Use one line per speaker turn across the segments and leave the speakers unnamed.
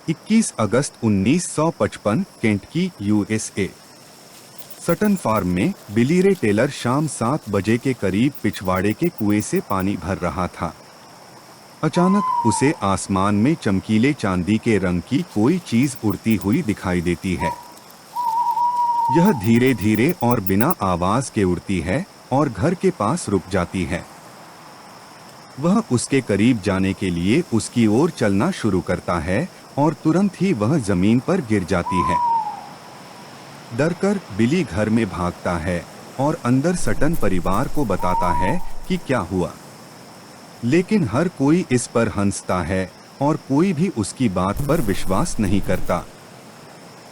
21 अगस्त 1955 Kentucky USA. Sutton farm में बिली रे Taylor शाम 7 बजे के करीब पिछवाड़े के कुएं से पानी भर रहा था। अचानक उसे आसमान में चमकीले चांदी के रंग की कोई चीज उड़ती हुई दिखाई देती है। यह धीरे धीरे और बिना आवाज के उड़ती है और घर के पास रुक जाती है। वह उसके करीब जाने के लिए उसकी ओर चलना शुरू करता है और तुरंत ही वह जमीन पर गिर जाती है। डरकर बिली घर में भागता है और अंदर सटन परिवार को बताता है कि क्या हुआ, लेकिन हर कोई इस पर हंसता है और कोई भी उसकी बात पर विश्वास नहीं करता।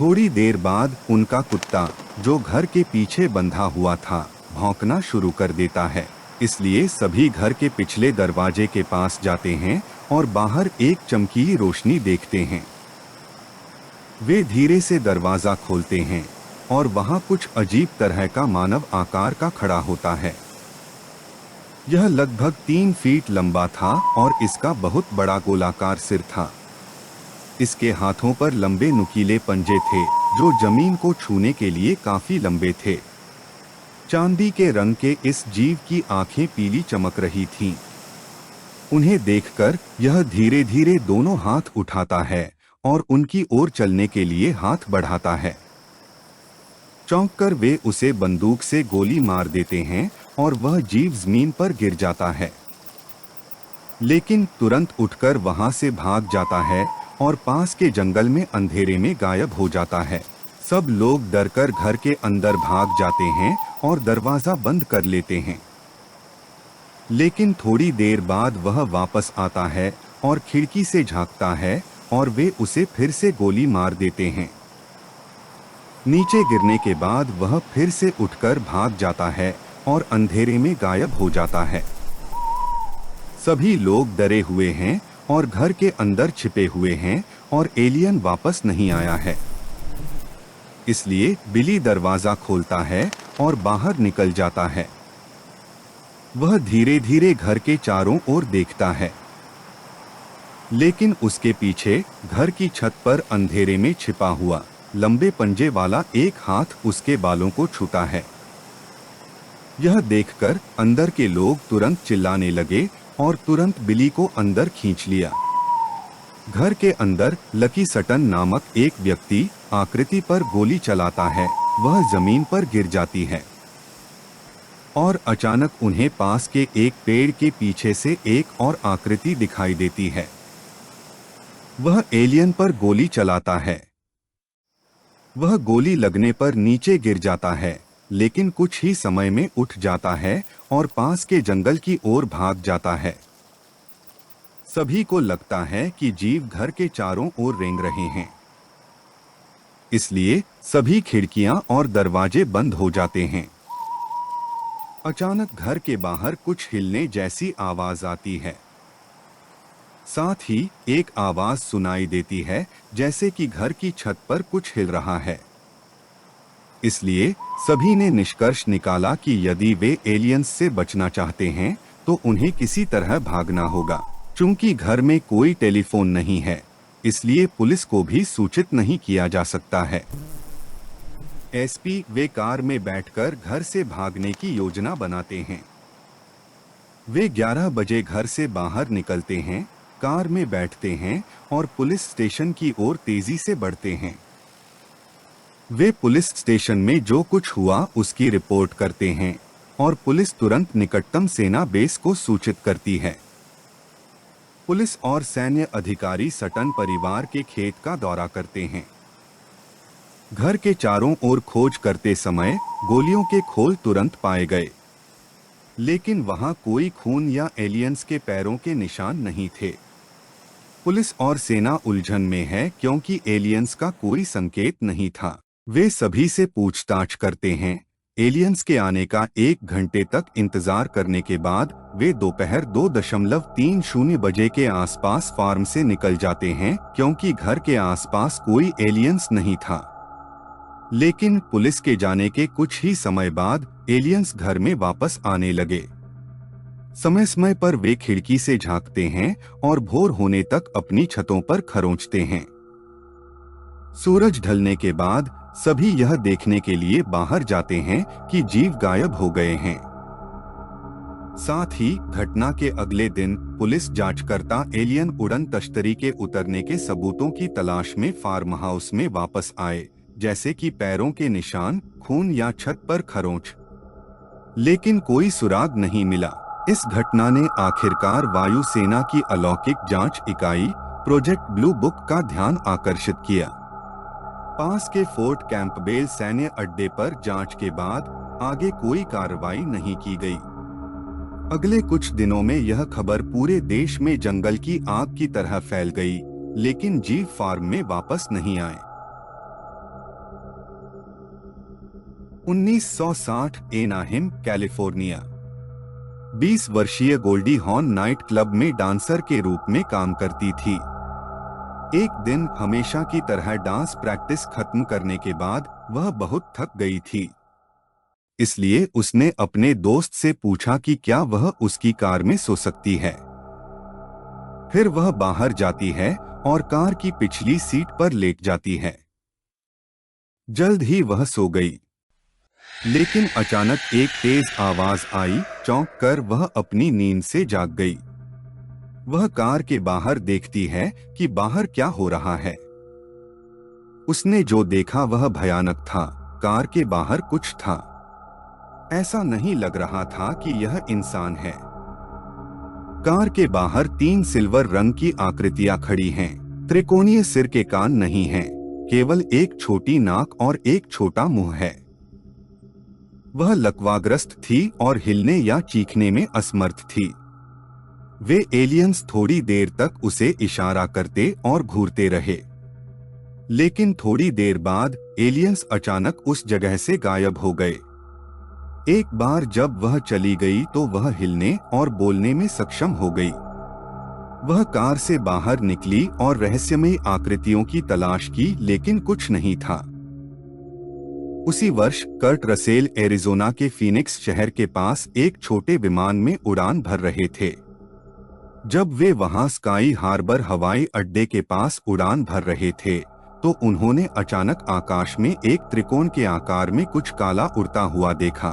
थोड़ी देर बाद उनका कुत्ता, जो घर के पीछे बंधा हुआ था, भौंकना शुरू कर देता है। इसलिए सभी घर के पिछले दरवाजे के पास जाते हैं और बाहर एक चमकीली रोशनी देखते हैं। वे धीरे से दरवाजा खोलते हैं और वहां कुछ अजीब तरह का मानव आकार का खड़ा होता है। यह लगभग 3 फीट लंबा था और इसका बहुत बड़ा गोलाकार सिर था। इसके हाथों पर लंबे नुकीले पंजे थे जो जमीन को छूने के लिए काफी लंबे थे। चांदी के रंग के इस जीव की आंखें पीली चमक रही थीं। उन्हें देखकर यह धीरे धीरे दोनों हाथ उठाता है और उनकी ओर चलने के लिए हाथ बढ़ाता है। चौंककर वे उसे बंदूक से गोली मार देते हैं और वह जीव जमीन पर गिर जाता है, लेकिन तुरंत उठकर वहां से भाग जाता है और पास के जंगल में अंधेरे में गायब हो जाता है। सब लोग डरकर घर के अंदर भाग जाते हैं और दरवाजा बंद कर लेते हैं। लेकिन थोड़ी देर बाद वह वापस आता है और खिड़की से झांकता है और वे उसे फिर से गोली मार देते हैं। नीचे गिरने के बाद वह फिर से उठकर भाग जाता है और अंधेरे में गायब हो जाता है। सभी लोग डरे हुए हैं और घर के अंदर छिपे हुए हैं और एलियन वापस नहीं आया है। इसलिए बिली दरवाजा खोलता है और बाहर निकल जाता है। वह धीरे धीरे घर के चारों ओर देखता है, लेकिन उसके पीछे घर की छत पर अंधेरे में छिपा हुआ लंबे पंजे वाला एक हाथ उसके बालों को छूता है। यह देखकर अंदर के लोग तुरंत चिल्लाने लगे और तुरंत बिली को अंदर खींच लिया। घर के अंदर लकी सटन नामक एक व्यक्ति आकृति पर गोली चलाता है। वह जमीन पर गिर जाती है और अचानक उन्हें पास के एक पेड़ के पीछे से एक और आकृति दिखाई देती है। वह एलियन पर गोली चलाता है। वह गोली लगने पर नीचे गिर जाता है, लेकिन कुछ ही समय में उठ जाता है और पास के जंगल की ओर भाग जाता है। सभी को लगता है कि जीव घर के चारों ओर रेंग रहे हैं, इसलिए सभी खिड़कियां और दरवाजे बंद हो जाते हैं। अचानक घर के बाहर कुछ हिलने जैसी आवाज आती है। साथ ही एक आवाज सुनाई देती है जैसे कि घर की छत पर कुछ हिल रहा है। इसलिए सभी ने निष्कर्ष निकाला कि यदि वे एलियंस से बचना चाहते हैं तो उन्हें किसी तरह भागना होगा। चूंकि घर में कोई टेलीफोन नहीं है, इसलिए पुलिस को भी सूचित नहीं किया जा सकता है। एसपी वे कार में बैठकर घर से भागने की योजना बनाते हैं। वे 11 बजे घर से बाहर निकलते हैं, कार में बैठते हैं और पुलिस स्टेशन की ओर तेजी से बढ़ते हैं। वे पुलिस स्टेशन में जो कुछ हुआ उसकी रिपोर्ट करते हैं और पुलिस तुरंत निकटतम सेना बेस को सूचित करती है। पुलिस और सैन्य अधिकारी सटन परिवार के खेत का दौरा करते हैं। घर के चारों ओर खोज करते समय गोलियों के खोल तुरंत पाए गए, लेकिन वहां कोई खून या एलियंस के पैरों के निशान नहीं थे। पुलिस और सेना उलझन में है क्योंकि एलियंस का कोई संकेत नहीं था। वे सभी से पूछताछ करते हैं। एलियंस के आने का 1 घंटे तक इंतजार करने के बाद वे दोपहर 2:30 बजे के आसपास फार्म से निकल जाते हैं क्योंकि घर के आसपास कोई एलियंस नहीं था। लेकिन पुलिस के जाने के कुछ ही समय बाद एलियंस घर में वापस आने लगे। समय समय पर वे खिड़की से झांकते हैं और भोर होने तक अपनी छतों पर खरोंचते हैं। सूरज ढलने के बाद सभी यह देखने के लिए बाहर जाते हैं कि जीव गायब हो गए हैं। साथ ही घटना के अगले दिन पुलिस जांचकर्ता एलियन उड़न तश्तरी के उतरने के सबूतों की तलाश में फार्म हाउस में वापस आए, जैसे कि पैरों के निशान, खून या छत पर खरोंच। लेकिन कोई सुराग नहीं मिला। इस घटना ने आखिरकार वायुसेना की अलौकिक जांच इकाई प्रोजेक्ट ब्लू बुक का ध्यान आकर्षित किया। पास के फोर्ट कैंपबेल सैन्य अड्डे पर जांच के बाद आगे कोई कार्रवाई नहीं की गई। अगले कुछ दिनों में यह खबर पूरे देश में जंगल की आग की तरह फैल गई, लेकिन जीव फार्म में वापस नहीं आए। 1960 एनाहिम, कैलिफोर्निया। 20 वर्षीय गोल्डी हॉर्न नाइट क्लब में डांसर के रूप में काम करती थी। एक दिन हमेशा की तरह डांस प्रैक्टिस खत्म करने के बाद वह बहुत थक गई थी। इसलिए उसने अपने दोस्त से पूछा कि क्या वह उसकी कार में सो सकती है। फिर वह बाहर जाती है और कार की पिछली सीट पर लेट जाती है। जल्द ही वह सो गई, लेकिन अचानक एक तेज आवाज आई। चौंक कर वह अपनी नींद से जाग गई। वह कार के बाहर देखती है कि बाहर क्या हो रहा है। उसने जो देखा वह भयानक था। कार के बाहर कुछ था। ऐसा नहीं लग रहा था कि यह इंसान है। कार के बाहर 3 सिल्वर रंग की आकृतियां खड़ी हैं। त्रिकोणीय सिर के कान नहीं हैं, केवल एक छोटी नाक और एक छोटा मुंह है। वह लकवाग्रस्त थी और हिलने या चीखने में असमर्थ थी। वे एलियंस थोड़ी देर तक उसे इशारा करते और घूरते रहे, लेकिन थोड़ी देर बाद एलियंस अचानक उस जगह से गायब हो गए। एक बार जब वह चली गई तो वह हिलने और बोलने में सक्षम हो गई। वह कार से बाहर निकली और रहस्यमयी आकृतियों की तलाश की, लेकिन कुछ नहीं था। उसी वर्ष कर्ट रसेल एरिज़ोना के फीनिक्स शहर के पास एक छोटे विमान में उड़ान भर रहे थे। जब वे वहां स्काई हार्बर हवाई अड्डे के पास उड़ान भर रहे थे तो उन्होंने अचानक आकाश में एक त्रिकोण के आकार में कुछ काला उड़ता हुआ देखा।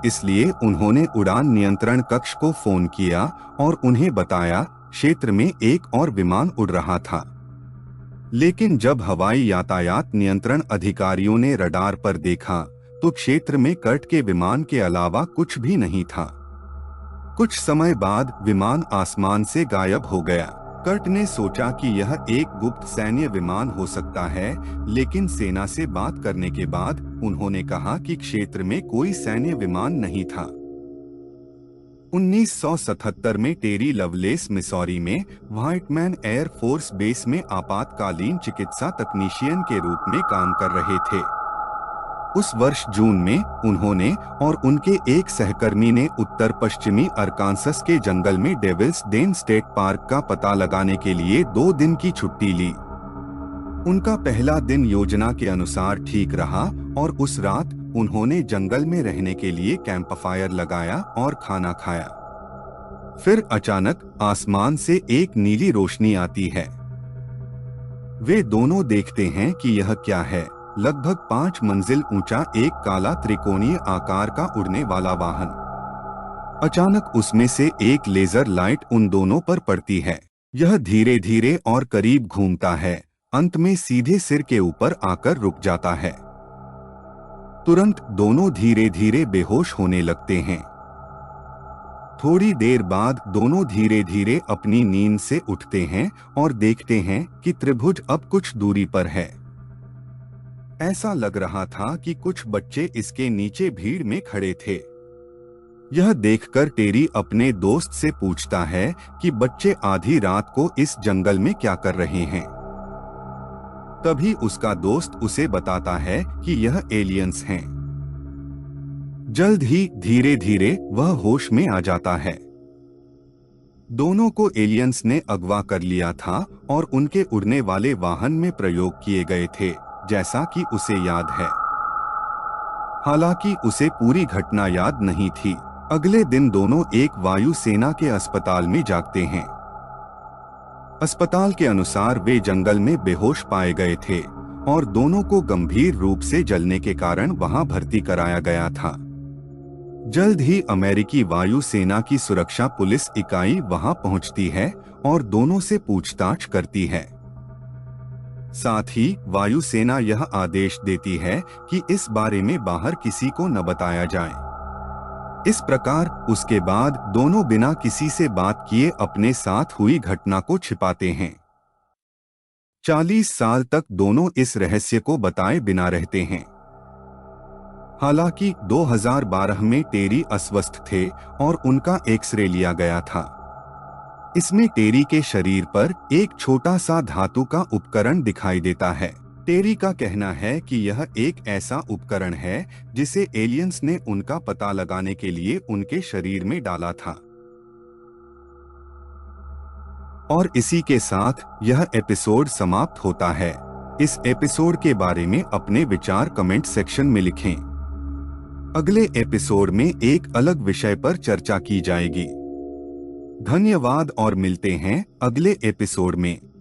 इसलिए उन्होंने उड़ान नियंत्रण कक्ष को फोन किया और उन्हें बताया क्षेत्र में एक और विमान उड़ रहा था। लेकिन जब हवाई यातायात नियंत्रण अधिकारियों ने रडार पर देखा तो क्षेत्र में कर्ट के विमान के अलावा कुछ भी नहीं था। कुछ समय बाद विमान आसमान से गायब हो गया। कर्ट ने सोचा कि यह एक गुप्त सैन्य विमान हो सकता है, लेकिन सेना से बात करने के बाद उन्होंने कहा कि क्षेत्र में कोई सैन्य विमान नहीं था। 1977 में टेरी लवलेस मिसौरी में व्हाइटमैन एयर फोर्स बेस में आपातकालीन चिकित्सा तकनीशियन के रूप में काम कर रहे थे। उस वर्ष जून में उन्होंने और उनके एक सहकर्मी ने उत्तर पश्चिमी अरकानसस के जंगल में डेविल्स डेन स्टेट पार्क का पता लगाने के लिए 2 दिन की छुट्टी ली। उनका पहला दिन योजना के अनुसार ठीक रहा और उस रात उन्होंने जंगल में रहने के लिए कैंपफायर लगाया और खाना खाया। फिर अचानक आसमान से एक नीली रोशनी आती है। वे दोनों देखते हैं कि यह क्या है। लगभग 5 मंजिल ऊंचा एक काला त्रिकोणीय आकार का उड़ने वाला वाहन। अचानक उसमें से एक लेजर लाइट उन दोनों पर पड़ती है। यह धीरे धीरे और करीब घूमता है, अंत में सीधे सिर के ऊपर आकर रुक जाता है। तुरंत दोनों धीरे धीरे बेहोश होने लगते हैं। थोड़ी देर बाद दोनों धीरे धीरे अपनी नींद से उठते हैं और देखते हैं कि त्रिभुज अब कुछ दूरी पर है। ऐसा लग रहा था कि कुछ बच्चे इसके नीचे भीड़ में खड़े थे। यह देखकर टेरी अपने दोस्त से पूछता है कि बच्चे आधी रात को इस जंगल में क्या कर रहे हैं। तभी उसका दोस्त उसे बताता है कि यह एलियंस हैं। जल्द ही धीरे धीरे वह होश में आ जाता है। दोनों को एलियंस ने अगवा कर लिया था और उनके उड़ने वाले वाहन में प्रयोग किए गए थे, जैसा कि उसे याद है। हालांकि उसे पूरी घटना याद नहीं थी। अगले दिन दोनों एक वायुसेना के अस्पताल में जागते हैं। अस्पताल के अनुसार वे जंगल में बेहोश पाए गए थे और दोनों को गंभीर रूप से जलने के कारण वहां भर्ती कराया गया था। जल्द ही अमेरिकी वायु सेना की सुरक्षा पुलिस इकाई वहां पहुंचती है और दोनों से पूछताछ करती है। साथ ही वायुसेना यह आदेश देती है कि इस बारे में बाहर किसी को न बताया जाए। इस प्रकार उसके बाद दोनों बिना किसी से बात किए अपने साथ हुई घटना को छिपाते हैं। 40 साल तक दोनों इस रहस्य को बताए बिना रहते हैं। हालांकि 2012 में टेरी अस्वस्थ थे और उनका एक्सरे लिया गया था। इसमें टेरी के शरीर पर एक छोटा सा धातु का उपकरण दिखाई देता है। टेरी का कहना है कि यह एक ऐसा उपकरण है जिसे एलियंस ने उनका पता लगाने के लिए उनके शरीर में डाला था। और इसी के साथ यह एपिसोड समाप्त होता है। इस एपिसोड के बारे में अपने विचार कमेंट सेक्शन में लिखें। अगले एपिसोड में एक अलग विषय पर चर्चा की जाएगी। धन्यवाद और मिलते हैं अगले एपिसोड में।